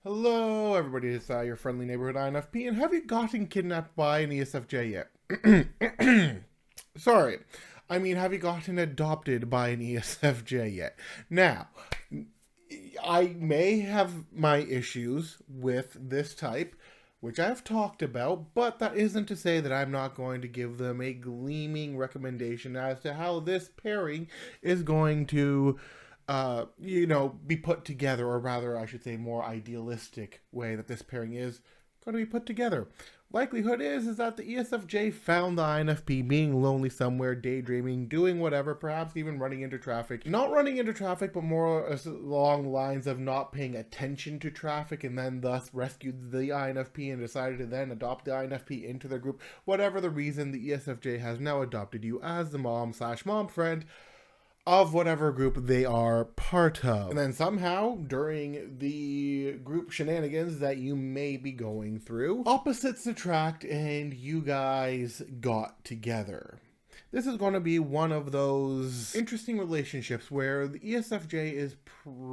Hello, everybody. It's your friendly neighborhood INFP, and have you gotten kidnapped by an ESFJ yet? Sorry. I mean, have you gotten adopted by an ESFJ yet? Now, I may have my issues with this type, which I've talked about, but that isn't to say that I'm not going to give them a gleaming recommendation as to how this pairing is going to be put together, or rather, I should say, more idealistic way that this pairing is going to be put together. Likelihood is that the ESFJ found the INFP being lonely somewhere, daydreaming, doing whatever, perhaps even running into traffic. Not running into traffic, but more along the lines of not paying attention to traffic, and then thus rescued the INFP and decided to then adopt the INFP into their group. Whatever the reason, the ESFJ has now adopted you as the mom/mom friend of whatever group they are part of. And then somehow, during the group shenanigans that you may be going through, opposites attract and you guys got together. This is going to be one of those interesting relationships where the ESFJ is probably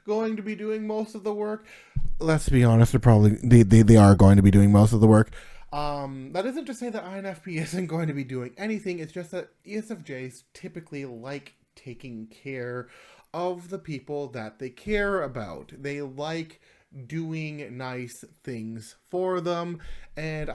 going to be doing most of the work. Let's be honest, they are going to be doing most of the work. That isn't to say that INFP isn't going to be doing anything. It's just that ESFJs typically like taking care of the people that they care about. They like doing nice things for them. And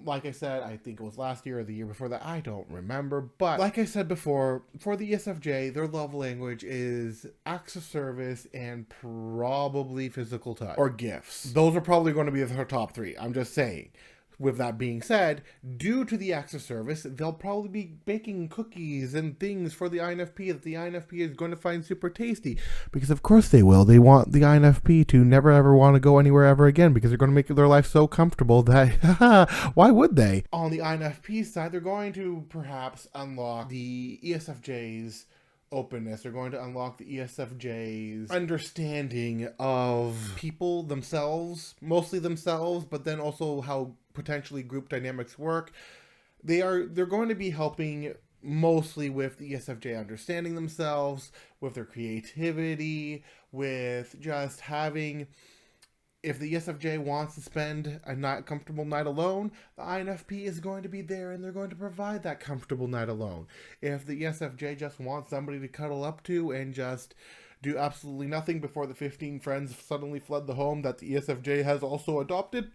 like I said, I think it was last year or the year before that, I don't remember. But like I said before, for the ESFJ, their love language is acts of service and probably physical touch or gifts. Those are probably going to be their top three. I'm just saying. With that being said, due to the acts of service, they'll probably be baking cookies and things for the INFP that the INFP is going to find super tasty. Because of course they will. They want the INFP to never ever want to go anywhere ever again because they're going to make their life so comfortable that, why would they? On the INFP side, they're going to perhaps unlock the ESFJ's openness. They're going to unlock the ESFJ's understanding of people themselves, mostly themselves, but then also how potentially group dynamics work. They're going to be helping mostly with the ESFJ understanding themselves, with their creativity, with just having, if the ESFJ wants to spend a comfortable night alone, the INFP is going to be there and they're going to provide that comfortable night alone. If the ESFJ just wants somebody to cuddle up to and just do absolutely nothing before the 15 friends suddenly flood the home that the ESFJ has also adopted,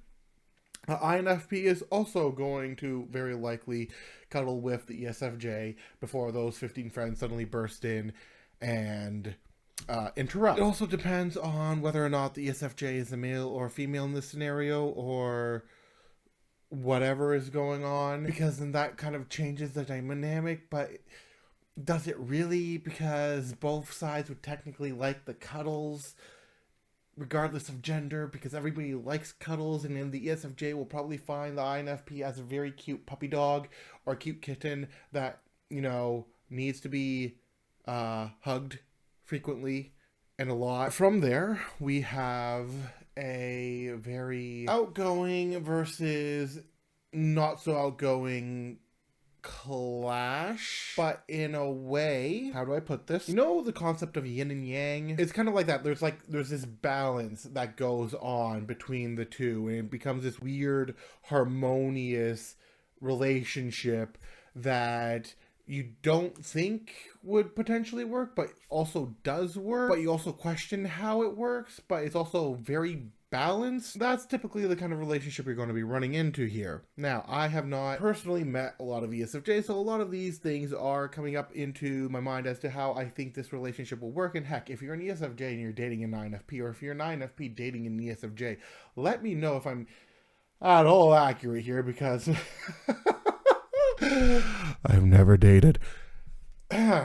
the INFP is also going to very likely cuddle with the ESFJ before those 15 friends suddenly burst in and interrupt. It also depends on whether or not the ESFJ is a male or female in this scenario, or whatever is going on, because then that kind of changes the dynamic. But does it really? Because both sides would technically like the cuddles regardless of gender, because everybody likes cuddles, and then the ESFJ will probably find the INFP as a very cute puppy dog or cute kitten that, needs to be hugged frequently and a lot. From there, we have a very outgoing versus not so outgoing clash, but in a way, how do I put this? The concept of yin and yang? It's kind of like that. There's this balance that goes on between the two, and it becomes this weird, harmonious relationship that you don't think would potentially work, but also does work, but you also question how it works, but it's also very balanced. That's typically the kind of relationship you're going to be running into here. Now, I have not personally met a lot of ESFJ, so a lot of these things are coming up into my mind as to how I think this relationship will work. And heck, if you're an ESFJ and you're dating an INFP, or if you're an INFP dating an ESFJ, let me know if I'm at all accurate here, because I've never dated.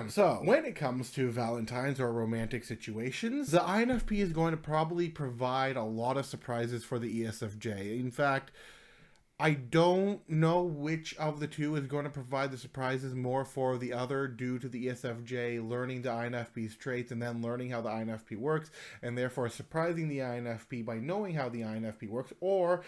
So, when it comes to Valentine's or romantic situations, the INFP is going to probably provide a lot of surprises for the ESFJ. In fact, I don't know which of the two is going to provide the surprises more for the other, due to the ESFJ learning the INFP's traits and then learning how the INFP works, and therefore surprising the INFP by knowing how the INFP works, or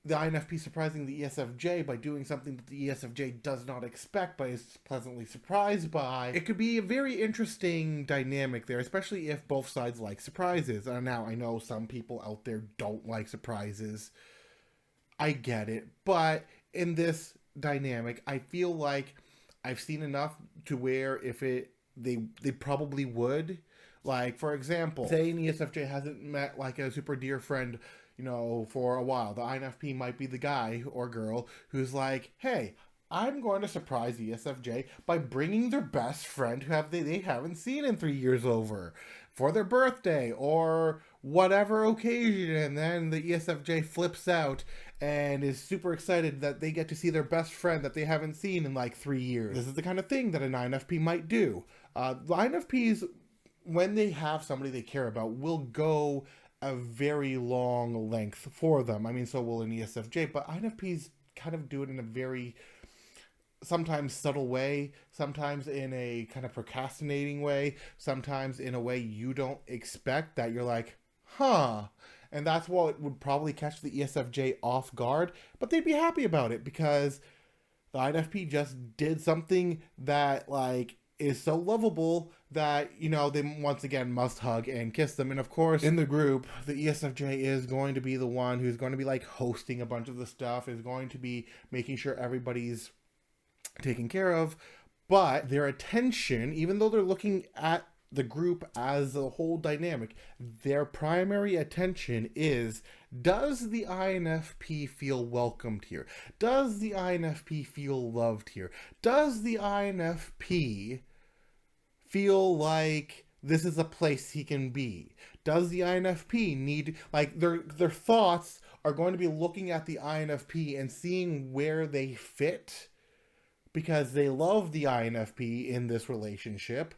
the INFP surprising the ESFJ by doing something that the ESFJ does not expect but is pleasantly surprised by. It could be a very interesting dynamic there, especially if both sides like surprises. Now, I know some people out there don't like surprises. I get it. But in this dynamic, I feel like I've seen enough to where if they probably would. Like, for example, say an ESFJ hasn't met like a super dear friend, for a while. The INFP might be the guy or girl who's like, hey, I'm going to surprise ESFJ by bringing their best friend who they haven't seen in 3 years over for their birthday or whatever occasion. And then the ESFJ flips out and is super excited that they get to see their best friend that they haven't seen in like 3 years. This is the kind of thing that an INFP might do. The INFPs, when they have somebody they care about, will go a very long length for them. I mean, so will an ESFJ, but INFPs kind of do it in a very sometimes subtle way, sometimes in a kind of procrastinating way, sometimes in a way you don't expect, that you're like, huh. And that's what would probably catch the ESFJ off guard, but they'd be happy about it because the INFP just did something that like is so lovable that, they once again must hug and kiss them. And of course, in the group, the ESFJ is going to be the one who's going to be like hosting a bunch of the stuff, is going to be making sure everybody's taken care of. But their attention, even though they're looking at the group as a whole dynamic, their primary attention is, does the INFP feel welcomed here? Does the INFP feel loved here? Does the INFP feel like this is a place he can be? Does the INFP need, like, their thoughts are going to be looking at the INFP and seeing where they fit because they love the INFP in this relationship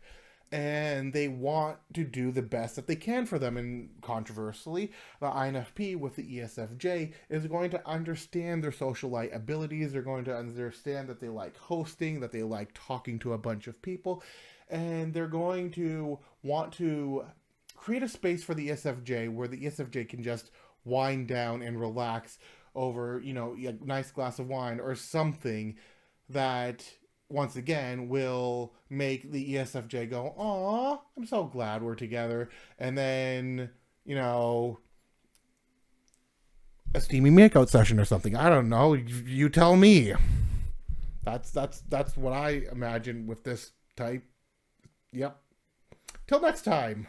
and they want to do the best that they can for them. And controversially, the INFP with the ESFJ is going to understand their socialite abilities. They're going to understand that they like hosting, that they like talking to a bunch of people, and they're going to want to create a space for the ESFJ where the ESFJ can just wind down and relax over, a nice glass of wine or something that, once again, will make the ESFJ go, aw, I'm so glad we're together. And then, a steamy makeout session or something. I don't know. You tell me. That's what I imagine with this type. Yep. Till next time.